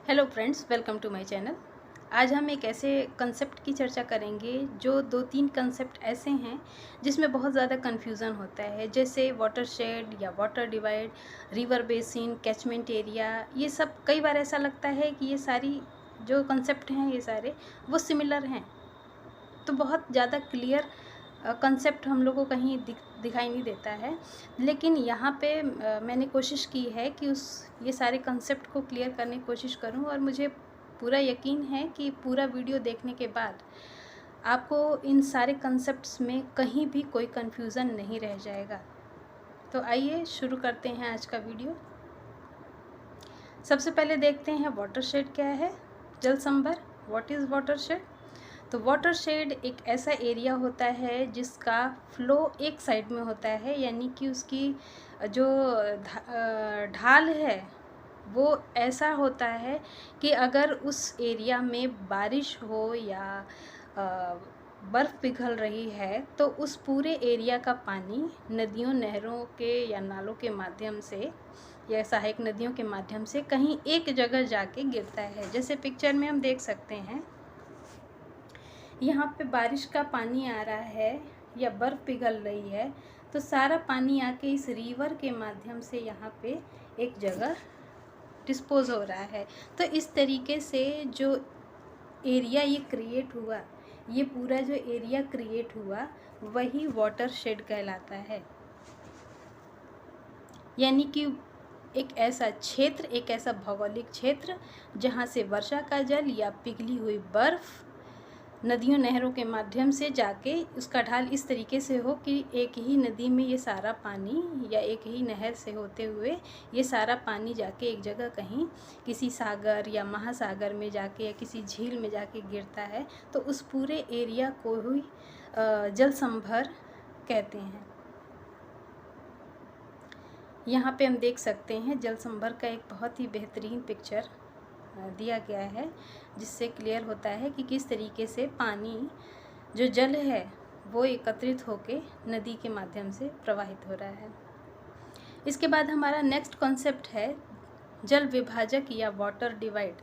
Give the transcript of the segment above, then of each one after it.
Hello friends, welcome to my channel. आज हम एक ऐसे कंसेप्ट की चर्चा करेंगे जो दो तीन कंसेप्ट ऐसे हैं जिसमें बहुत ज़्यादा कन्फ्यूज़न होता है, जैसे वाटरशेड या water divide, river basin, catchment area. ये सब कई बार ऐसा लगता है कि ये सारी जो कंसेप्ट हैं ये सारे वो सिमिलर हैं, तो बहुत ज़्यादा क्लियर कंसेप्ट हम लोगों को कहीं दिखाई नहीं देता है। लेकिन यहाँ पे मैंने कोशिश की है कि ये सारे कंसेप्ट को क्लियर करने की कोशिश करूँ, और मुझे पूरा यकीन है कि पूरा वीडियो देखने के बाद आपको इन सारे कंसेप्ट्स में कहीं भी कोई कन्फ्यूज़न नहीं रह जाएगा। तो आइए शुरू करते हैं आज का वीडियो। सबसे पहले देखते हैं वाटरशेड क्या है। जल संभर, व्हाट इज़ वाटरशेड? तो वाटरशेड एक ऐसा एरिया होता है जिसका फ्लो एक साइड में होता है, यानी कि उसकी जो ढाल है वो ऐसा होता है कि अगर उस एरिया में बारिश हो या बर्फ़ पिघल रही है तो उस पूरे एरिया का पानी नदियों, नहरों के या नालों के माध्यम से या सहायक नदियों के माध्यम से कहीं एक जगह जाके गिरता है। जैसे पिक्चर में हम देख सकते हैं, यहाँ पे बारिश का पानी आ रहा है या बर्फ़ पिघल रही है, तो सारा पानी आके इस रिवर के माध्यम से यहाँ पे एक जगह डिस्पोज हो रहा है। तो इस तरीके से जो एरिया ये क्रिएट हुआ, ये पूरा जो एरिया क्रिएट हुआ वही वाटरशेड कहलाता है। यानी कि एक ऐसा क्षेत्र, एक ऐसा भौगोलिक क्षेत्र जहाँ से वर्षा का जल या पिघली हुई बर्फ़ नदियों, नहरों के माध्यम से जाके उसका ढाल इस तरीके से हो कि एक ही नदी में ये सारा पानी या एक ही नहर से होते हुए ये सारा पानी जाके एक जगह कहीं किसी सागर या महासागर में जाके या किसी झील में जाके गिरता है, तो उस पूरे एरिया को ही जल संभर कहते हैं। यहाँ पे हम देख सकते हैं जल संभर का एक बहुत ही बेहतरीन पिक्चर दिया गया है, जिससे क्लियर होता है कि किस तरीके से पानी जो जल है वो एकत्रित होके नदी के माध्यम से प्रवाहित हो रहा है। इसके बाद हमारा नेक्स्ट कॉन्सेप्ट है जल विभाजक या वाटर डिवाइड।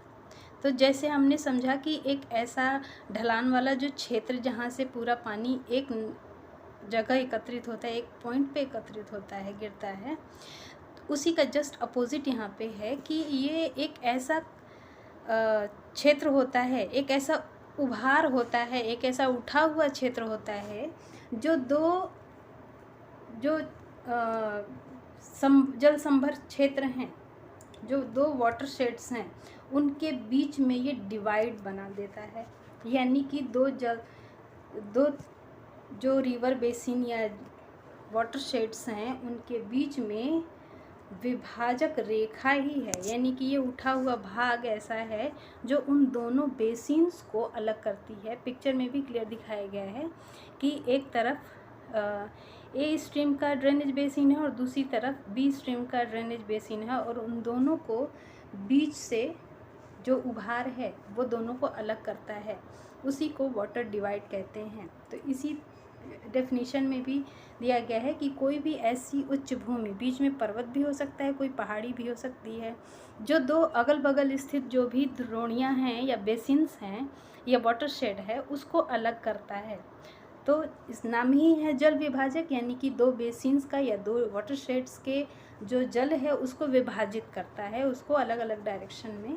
तो जैसे हमने समझा कि एक ऐसा ढलान वाला जो क्षेत्र जहाँ से पूरा पानी एक जगह एकत्रित होता है, एक पॉइंट पे एकत्रित होता है, गिरता है, तो उसी का जस्ट अपोजिट यहाँ पे है कि ये एक ऐसा क्षेत्र होता है, एक ऐसा उभार होता है, एक ऐसा उठा हुआ क्षेत्र होता है जो जल संभर क्षेत्र हैं, जो दो वाटरशेड्स हैं, उनके बीच में ये डिवाइड बना देता है। यानी कि दो जो रिवर बेसिन या वाटरशेड्स हैं उनके बीच में विभाजक रेखा ही है, यानी कि ये उठा हुआ भाग ऐसा है जो उन दोनों बेसिन्स को अलग करती है। पिक्चर में भी क्लियर दिखाया गया है कि एक तरफ ए स्ट्रीम का ड्रेनेज बेसिन है और दूसरी तरफ बी स्ट्रीम का ड्रेनेज बेसिन है, और उन दोनों को बीच से जो उभार है वो दोनों को अलग करता है, उसी को वाटर डिवाइड कहते हैं। तो इसी डेफिनेशन में भी दिया गया है कि कोई भी ऐसी उच्च भूमि, बीच में पर्वत भी हो सकता है, कोई पहाड़ी भी हो सकती है, जो दो अगल बगल स्थित जो भी द्रोणियाँ हैं या बेसिन्स हैं या वाटरशेड है उसको अलग करता है। तो इस नाम ही है जल विभाजक, यानी कि दो बेसिन्स का या दो वाटरशेड्स के जो जल है उसको विभाजित करता है, उसको अलग अलग डायरेक्शन में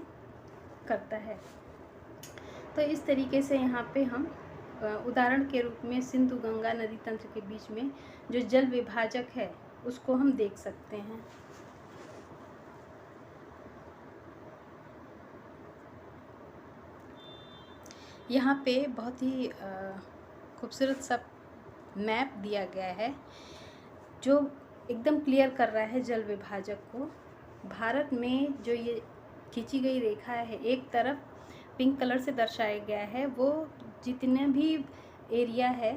करता है। तो इस तरीके से यहाँ पे हम उदाहरण के रूप में सिंधु गंगा नदी तंत्र के बीच में जो जल विभाजक है उसको हम देख सकते हैं। यहाँ पे बहुत ही खूबसूरत सा मैप दिया गया है जो एकदम क्लियर कर रहा है जल विभाजक को। भारत में जो ये खींची गई रेखा है, एक तरफ पिंक कलर से दर्शाया गया है, वो जितने भी एरिया है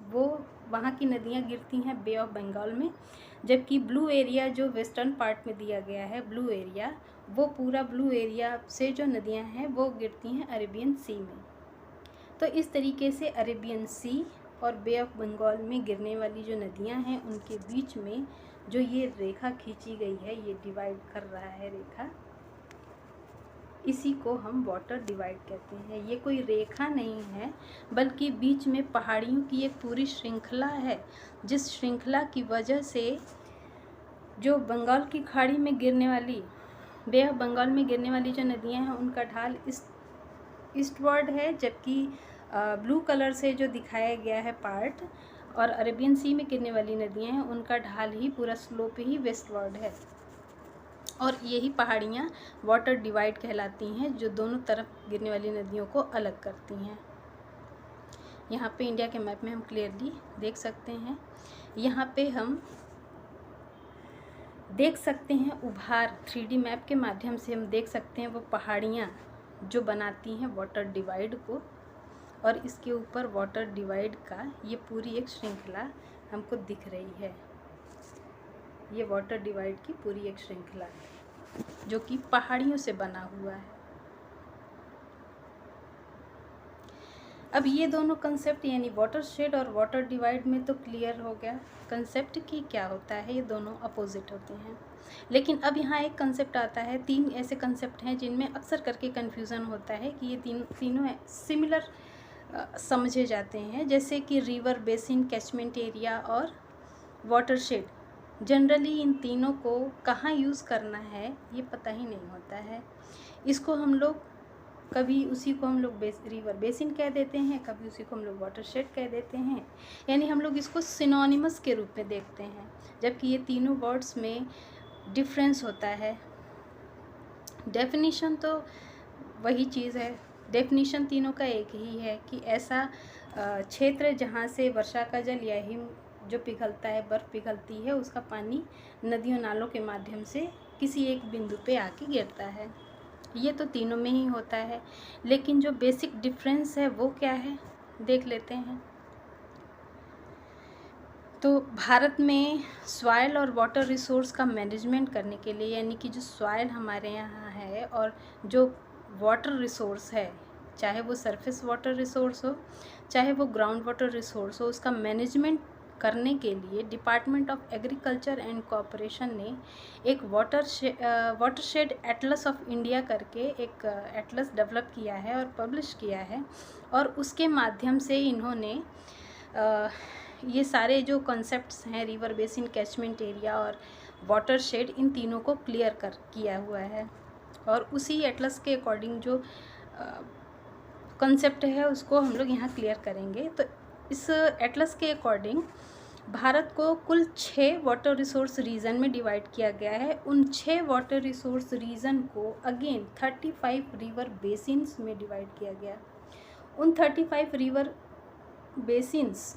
वो वहाँ की नदियाँ गिरती हैं बे ऑफ बंगाल में, जबकि ब्लू एरिया जो वेस्टर्न पार्ट में दिया गया है, ब्लू एरिया, वो पूरा ब्लू एरिया से जो नदियाँ हैं वो गिरती हैं अरेबियन सी में। तो इस तरीके से अरेबियन सी और बे ऑफ बंगाल में गिरने वाली जो नदियाँ हैं उनके बीच में जो ये रेखा खींची गई है, ये डिवाइड कर रहा है रेखा, इसी को हम वाटर डिवाइड कहते हैं। ये कोई रेखा नहीं है, बल्कि बीच में पहाड़ियों की एक पूरी श्रृंखला है, जिस श्रृंखला की वजह से जो बंगाल की खाड़ी में गिरने वाली, बे ऑफ बंगाल में गिरने वाली जो नदियाँ हैं उनका ढाल ईस्टवर्ड है, जबकि ब्लू कलर से जो दिखाया गया है पार्ट, और अरेबियन सी में गिरने वाली नदियाँ हैं उनका ढाल ही पूरा स्लोप ही वेस्टवर्ड है। और यही पहाड़ियाँ वाटर डिवाइड कहलाती हैं, जो दोनों तरफ गिरने वाली नदियों को अलग करती हैं। यहाँ पे इंडिया के मैप में हम क्लियरली देख सकते हैं। यहाँ पे हम देख सकते हैं उभार 3D मैप के माध्यम से हम देख सकते हैं वो पहाड़ियाँ जो बनाती हैं वाटर डिवाइड को, और इसके ऊपर वाटर डिवाइड का ये पूरी एक श्रृंखला हमको दिख रही है। ये वाटर डिवाइड की पूरी एक श्रृंखला है जो कि पहाड़ियों से बना हुआ है। अब ये दोनों कंसेप्ट यानी वाटर शेड और वाटर डिवाइड में तो क्लियर हो गया कंसेप्ट की क्या होता है, ये दोनों अपोजिट होते हैं। लेकिन अब यहाँ एक कंसेप्ट आता है, 3 ऐसे कंसेप्ट हैं जिनमें अक्सर करके कन्फ्यूज़न होता है कि ये तीनों सिमिलर समझे जाते हैं, जैसे कि रिवर बेसिन, कैचमेंट एरिया और वाटर शेड। जनरली इन तीनों को कहाँ यूज़ करना है ये पता ही नहीं होता है। इसको हम लोग कभी उसी को हम लोग रिवर बेसिन कह देते हैं, कभी उसी को हम लोग वाटर शेड कह देते हैं, यानी हम लोग इसको सिनोनिमस के रूप में देखते हैं, जबकि ये तीनों वर्ड्स में डिफरेंस होता है। डेफिनेशन तो वही चीज़ है, डेफिनेशन तीनों का एक ही है कि ऐसा क्षेत्र जहाँ से वर्षा का जल या हिम जो पिघलता है, बर्फ़ पिघलती है, उसका पानी नदियों नालों के माध्यम से किसी एक बिंदु पे आके गिरता है। ये तो तीनों में ही होता है, लेकिन जो बेसिक डिफरेंस है वो क्या है देख लेते हैं। तो भारत में सॉइल और वाटर रिसोर्स का मैनेजमेंट करने के लिए, यानी कि जो सॉइल हमारे यहाँ है और जो वाटर रिसोर्स है, चाहे वो सरफेस वाटर रिसोर्स हो चाहे वो ग्राउंड वाटर रिसोर्स हो, उसका मैनेजमेंट करने के लिए department of agriculture and cooperation ने एक वाटरशेड एटलस ऑफ इंडिया करके एक एटलस डेवलप किया है और पब्लिश किया है, और उसके माध्यम से इन्होंने ये सारे जो कॉन्सेप्ट्स हैं रिवर बेसिन, कैचमेंट एरिया और वाटरशेड, इन तीनों को क्लियर किया हुआ है। और उसी एटलस के अकॉर्डिंग जो कॉन्सेप्ट है उसको हम लोग यहाँ क्लियर करेंगे। तो इस एटलस के अकॉर्डिंग भारत को कुल 6 वाटर रिसोर्स रीजन में डिवाइड किया गया है। उन 6 वाटर रिसोर्स रीजन को अगेन 35 रिवर बेसिन्स में डिवाइड किया गया। उन 35 रिवर बेसिन्स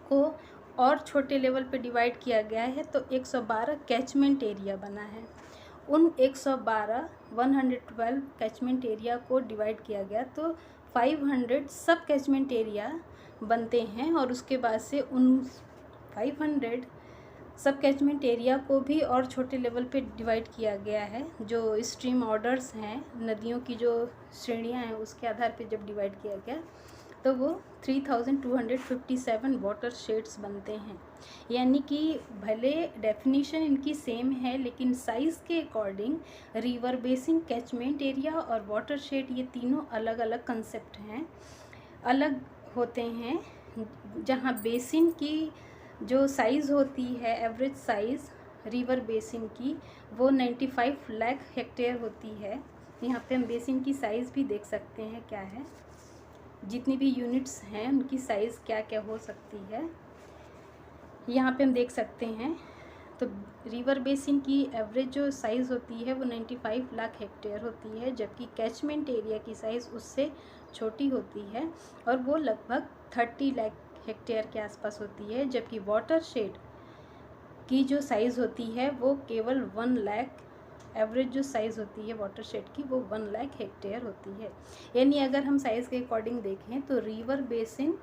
को और छोटे लेवल पे डिवाइड किया गया है, तो 112 कैचमेंट एरिया बना है। उन 112 कैचमेंट एरिया को डिवाइड किया गया, तो 500 सब कैचमेंट एरिया बनते हैं, और उसके बाद से उन 500 सब कैचमेंट एरिया को भी और छोटे लेवल पे डिवाइड किया गया है। जो स्ट्रीम ऑर्डर्स हैं, नदियों की जो श्रेणियां हैं, उसके आधार पे जब डिवाइड किया गया तो वो 3257 वाटर शेड्स बनते हैं। यानी कि भले डेफिनेशन इनकी सेम है, लेकिन साइज़ के according river basin, catchment area और वाटर शेड, ये तीनों अलग अलग कंसेप्ट हैं, अलग होते हैं। जहाँ बेसिन की जो साइज़ होती है, एवरेज साइज़ रिवर बेसिन की, वो 95 लाख हेक्टेयर होती है। यहाँ पे हम बेसिन की साइज़ भी देख सकते हैं क्या है, जितनी भी यूनिट्स हैं उनकी साइज़ क्या क्या हो सकती है, यहाँ पे हम देख सकते हैं। तो रिवर बेसिन की एवरेज जो साइज़ होती है वो 95 लाख हेक्टेयर होती है, जबकि कैचमेंट एरिया की साइज़ उससे छोटी होती है और वो लगभग 30 लाख हेक्टेयर के आसपास होती है। जबकि वाटर शेड की जो साइज़ होती है वो केवल 1 लाख, एवरेज जो साइज़ होती है वाटर शेड की वो 1 लाख हेक्टेयर होती है। यानी अगर हम साइज़ के अकॉर्डिंग देखें तो रिवर बेसिन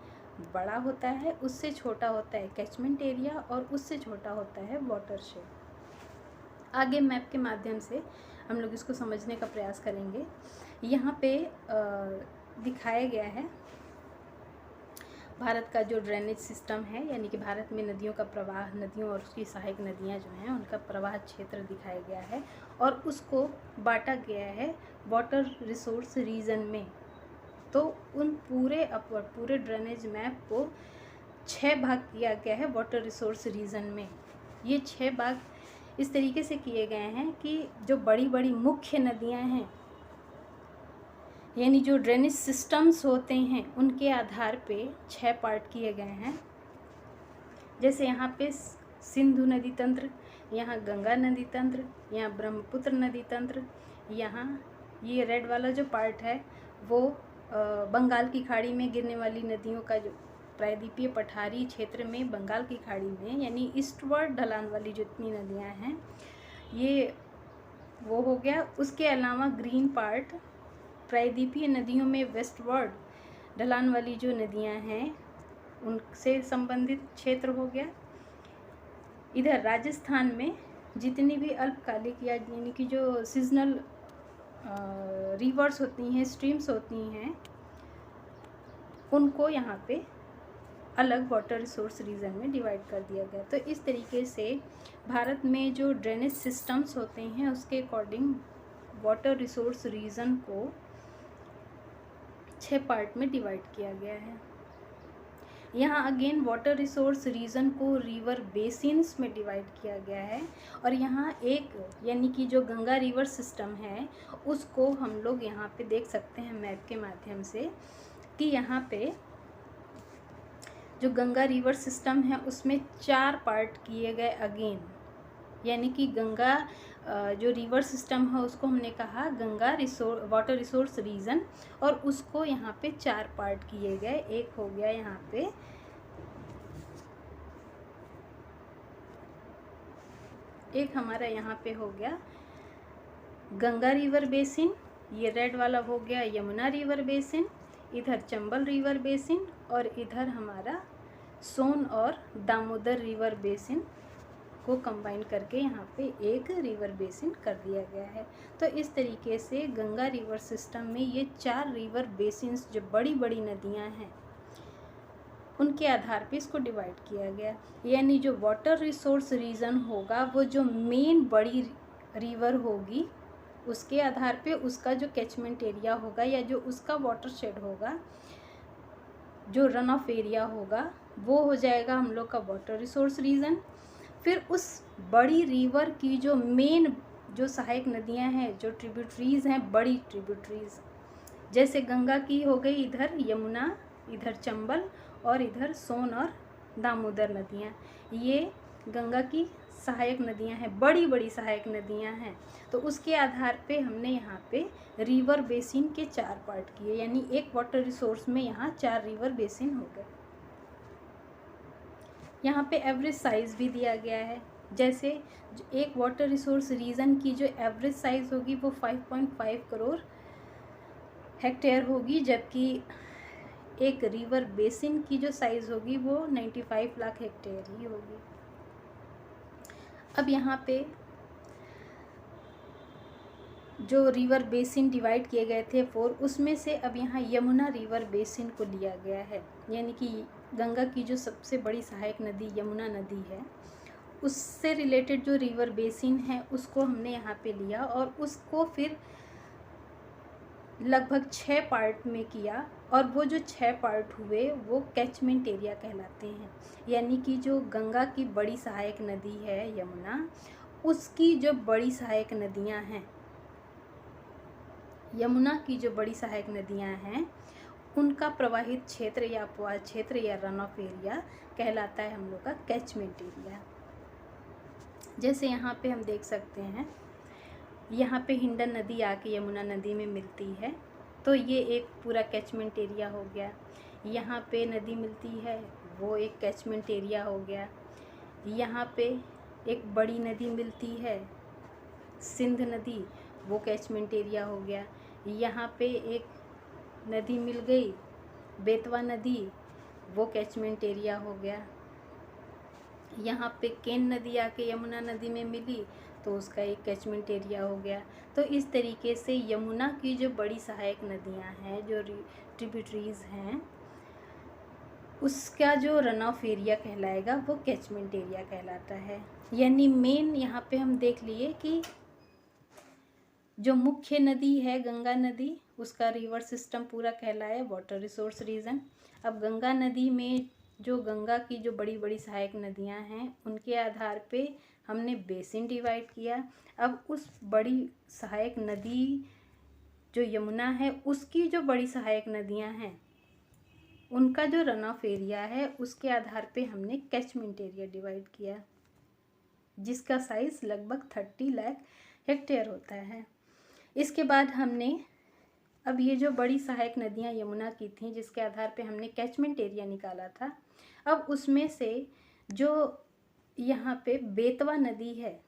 बड़ा होता है, उससे छोटा होता है कैचमेंट एरिया और उससे छोटा होता है वाटर शेड। आगे मैप के माध्यम से हम लोग इसको समझने का प्रयास करेंगे। यहाँ पे दिखाया गया है भारत का जो ड्रेनेज सिस्टम है, यानी कि भारत में नदियों का प्रवाह, नदियों और उसकी सहायक नदियाँ जो हैं उनका प्रवाह क्षेत्र दिखाया गया है और उसको बांटा गया है वाटर रिसोर्स रीजन में। तो उन पूरे ड्रेनेज मैप को 6 भाग किया गया है वाटर रिसोर्स रीजन में। ये 6 भाग इस तरीके से किए गए हैं कि जो बड़ी बड़ी मुख्य नदियां हैं, यानी जो ड्रेनेज सिस्टम्स होते हैं, उनके आधार पे 6 पार्ट किए गए हैं। जैसे यहाँ पे सिंधु नदी तंत्र, यहाँ गंगा नदी तंत्र, यहाँ ब्रह्मपुत्र नदी तंत्र, यहाँ ये रेड वाला जो पार्ट है वो बंगाल की खाड़ी में गिरने वाली नदियों का जो प्रायद्वीपीय पठारी क्षेत्र में बंगाल की खाड़ी में, यानी ईस्टवर्ड ढलान वाली जितनी नदियाँ हैं ये वो हो गया। उसके अलावा ग्रीन पार्ट प्रायद्वीपीय नदियों में वेस्टवर्ड ढलान वाली जो नदियां हैं उनसे संबंधित क्षेत्र हो गया। इधर राजस्थान में जितनी भी अल्पकालिक यानी कि जो सीजनल रिवर्स होती हैं, स्ट्रीम्स होती हैं, उनको यहाँ पे अलग वाटर रिसोर्स रीजन में डिवाइड कर दिया गया। तो इस तरीके से भारत में जो ड्रेनेज सिस्टम्स होते हैं उसके अकॉर्डिंग वाटर रिसोर्स रीजन को 6 पार्ट में डिवाइड किया गया है। यहाँ अगेन वाटर रिसोर्स रीजन को रिवर बेसिन्स में डिवाइड किया गया है और यहाँ एक यानी कि जो गंगा रिवर सिस्टम है उसको हम लोग यहाँ पे देख सकते हैं मैप के माध्यम से कि यहाँ पे जो गंगा रिवर सिस्टम है उसमें 4 पार्ट किए गए अगेन, यानी कि गंगा जो रिवर सिस्टम है उसको हमने कहा गंगा वाटर रिसोर्स रीजन और उसको यहाँ पे 4 पार्ट किए गए। एक हो गया यहाँ पे एक हमारा यहाँ पे हो गया गंगा रिवर बेसिन, ये रेड वाला हो गया यमुना रिवर बेसिन, इधर चंबल रिवर बेसिन और इधर हमारा सोन और दामोदर रिवर बेसिन को कंबाइन करके यहाँ पे एक रिवर बेसिन कर दिया गया है। तो इस तरीके से गंगा रिवर सिस्टम में ये 4 रिवर बेसिन्स जो बड़ी बड़ी नदियाँ हैं उनके आधार पे इसको डिवाइड किया गया। यानी जो वाटर रिसोर्स रीजन होगा वो जो मेन बड़ी रिवर होगी उसके आधार पे उसका जो कैचमेंट एरिया होगा या जो उसका वाटर शेड होगा, जो रन ऑफ एरिया होगा, वो हो जाएगा हम लोग का वाटर रिसोर्स रीजन। फिर उस बड़ी रिवर की जो मेन जो सहायक नदियां हैं, जो ट्रिब्यूटरीज हैं, बड़ी ट्रिब्यूटरीज जैसे गंगा की हो गई इधर यमुना, इधर चंबल और इधर सोन और दामोदर नदियां, ये गंगा की सहायक नदियां हैं, बड़ी बड़ी सहायक नदियां हैं। तो उसके आधार पे हमने यहाँ पे रिवर बेसिन के 4 पार्ट किए, यानी एक वाटर रिसोर्स में यहाँ 4 रिवर बेसिन हो गए। यहाँ पे एवरेज साइज़ भी दिया गया है, जैसे एक वाटर रिसोर्स रीजन की जो एवरेज साइज़ होगी वो 5.5 करोड़ हेक्टेयर होगी, जबकि एक रिवर बेसिन की जो साइज़ होगी वो 95 लाख हेक्टेयर ही होगी। अब यहाँ पे जो रिवर बेसिन डिवाइड किए गए थे 4, उसमें से अब यहाँ यमुना रिवर बेसिन को लिया गया है, यानी कि गंगा की जो सबसे बड़ी सहायक नदी यमुना नदी है उससे रिलेटेड जो रिवर बेसिन है उसको हमने यहाँ पे लिया और उसको फिर लगभग 6 पार्ट में किया और वो जो 6 पार्ट हुए वो कैचमेंट एरिया कहलाते हैं। यानी कि जो गंगा की बड़ी सहायक नदी है यमुना, उसकी जो बड़ी सहायक नदियाँ हैं, यमुना की जो बड़ी सहायक नदियाँ हैं उनका प्रवाहित क्षेत्र या अपवाह क्षेत्र या रन ऑफ एरिया कहलाता है हम लोग का कैचमेंट एरिया। जैसे यहाँ पे हम देख सकते हैं, यहाँ पे हिंडन नदी आके यमुना नदी में मिलती है, तो ये एक पूरा कैचमेंट एरिया हो गया। यहाँ पे नदी मिलती है वो एक कैचमेंट एरिया हो गया। यहाँ पे एक बड़ी नदी मिलती है सिंध नदी, वो कैचमेंट एरिया हो गया। यहाँ पे एक नदी मिल गई बेतवा नदी, वो कैचमेंट एरिया हो गया। यहाँ पे केन नदी आके यमुना नदी में मिली तो उसका एक कैचमेंट एरिया हो गया। तो इस तरीके से यमुना की जो बड़ी सहायक नदियाँ हैं, जो ट्रिब्यूटरीज हैं, उसका जो रन ऑफ एरिया कहलाएगा वो कैचमेंट एरिया कहलाता है। यानी मेन यहाँ पे हम देख लिए कि जो मुख्य नदी है गंगा नदी, उसका रिवर सिस्टम पूरा कहलाए वाटर रिसोर्स रीजन। अब गंगा नदी में जो गंगा की जो बड़ी बड़ी सहायक नदियाँ हैं उनके आधार पे हमने बेसिन डिवाइड किया। अब उस बड़ी सहायक नदी जो यमुना है उसकी जो बड़ी सहायक नदियाँ हैं उनका जो रन ऑफ एरिया है उसके आधार पे हमने कैचमेंट एरिया डिवाइड किया, जिसका साइज लगभग 30 लाख हेक्टेयर होता है। इसके बाद हमने अब ये जो बड़ी सहायक नदियाँ यमुना की थी जिसके आधार पे हमने कैचमेंट एरिया निकाला था, अब उसमें से जो यहाँ पे बेतवा नदी है,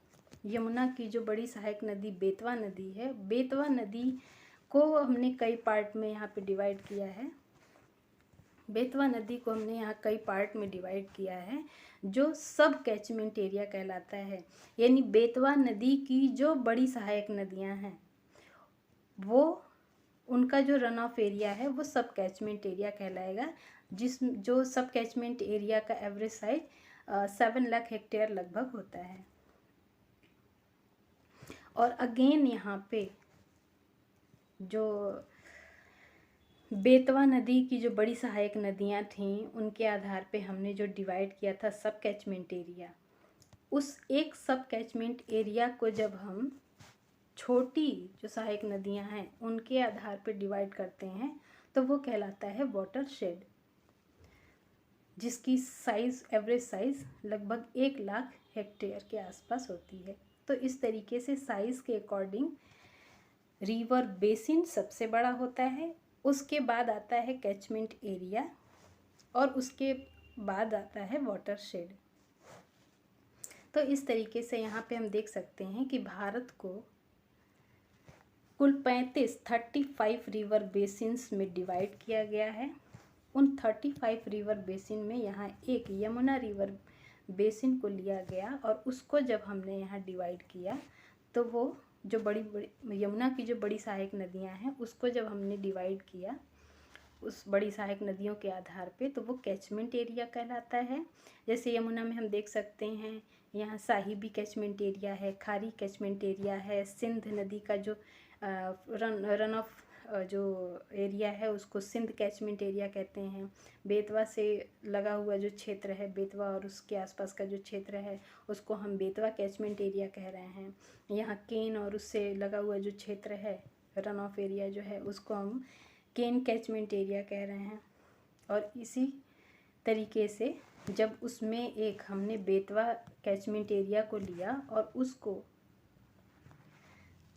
यमुना की जो बड़ी सहायक नदी बेतवा नदी है, बेतवा नदी को हमने कई पार्ट में यहाँ पे डिवाइड किया है। बेतवा नदी को हमने यहाँ कई पार्ट में डिवाइड किया है जो सब कैचमेंट एरिया कहलाता है। यानी बेतवा नदी की जो बड़ी सहायक नदियाँ हैं वो उनका जो रन ऑफ एरिया है वो सब कैचमेंट एरिया कहलाएगा, जो सब कैचमेंट एरिया का एवरेज साइज 7 लाख हेक्टेयर लगभग होता है। और अगेन यहाँ पे जो बेतवा नदी की जो बड़ी सहायक नदियाँ थीं उनके आधार पे हमने जो डिवाइड किया था सब कैचमेंट एरिया, उस एक सब कैचमेंट एरिया को जब हम छोटी जो सहायक नदियाँ हैं उनके आधार पे डिवाइड करते हैं तो वो कहलाता है वाटर शेड, जिसकी साइज़ एवरेज साइज़ लगभग 1 लाख हेक्टेयर के आसपास होती है। तो इस तरीके से साइज़ के अकॉर्डिंग रिवर बेसिन सबसे बड़ा होता है, उसके बाद आता है कैचमेंट एरिया और उसके बाद आता है वाटर शेड। तो इस तरीके से यहाँ पे हम देख सकते हैं कि भारत को कुल 35 रिवर बेसिन्स में डिवाइड किया गया है। उन 35 रिवर बेसिन में यहाँ एक यमुना रिवर बेसिन को लिया गया और उसको जब हमने यहाँ डिवाइड किया तो वो जो बड़ी बड़ी यमुना की जो बड़ी सहायक नदियाँ हैं उसको जब हमने डिवाइड किया उस बड़ी सहायक नदियों के आधार पे तो वो कैचमेंट एरिया कहलाता है। जैसे यमुना में हम देख सकते हैं यहाँ साहिबी कैचमेंट एरिया है, खारी कैचमेंट एरिया है, सिंध नदी का जो रन ऑफ जो एरिया है उसको सिंध कैचमेंट एरिया कहते हैं। बेतवा से लगा हुआ जो क्षेत्र है, बेतवा और उसके आसपास का जो क्षेत्र है उसको हम बेतवा कैचमेंट एरिया कह रहे हैं। यहाँ केन और उससे लगा हुआ जो क्षेत्र है रन ऑफ एरिया जो है उसको हम केन कैचमेंट एरिया कह रहे हैं। और इसी तरीके से जब उसमें एक हमने बेतवा कैचमेंट एरिया को लिया और उसको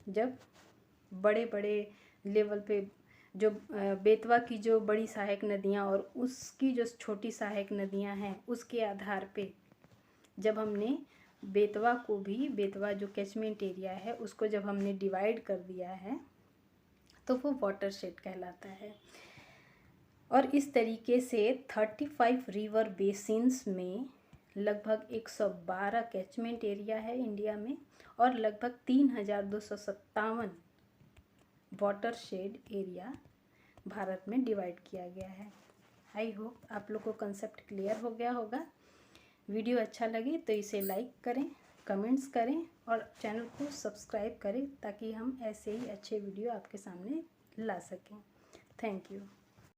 जब बड़े बड़े लेवल पे जो बेतवा की जो बड़ी सहायक नदियाँ और उसकी जो छोटी सहायक नदियाँ हैं उसके आधार पे जब हमने बेतवा को भी, बेतवा जो कैचमेंट एरिया है उसको जब हमने डिवाइड कर दिया है तो वो वाटर शेड कहलाता है। और इस तरीके से 35 रिवर बेसिन्स में लगभग 112 कैचमेंट एरिया है इंडिया में और लगभग 3257 वाटर शेड एरिया भारत में डिवाइड किया गया है। आई होप आप लोग को कंसेप्ट क्लियर हो गया होगा। वीडियो अच्छा लगे तो इसे लाइक करें, कमेंट्स करें और चैनल को सब्सक्राइब करें ताकि हम ऐसे ही अच्छे वीडियो आपके सामने ला सकें। Thank you.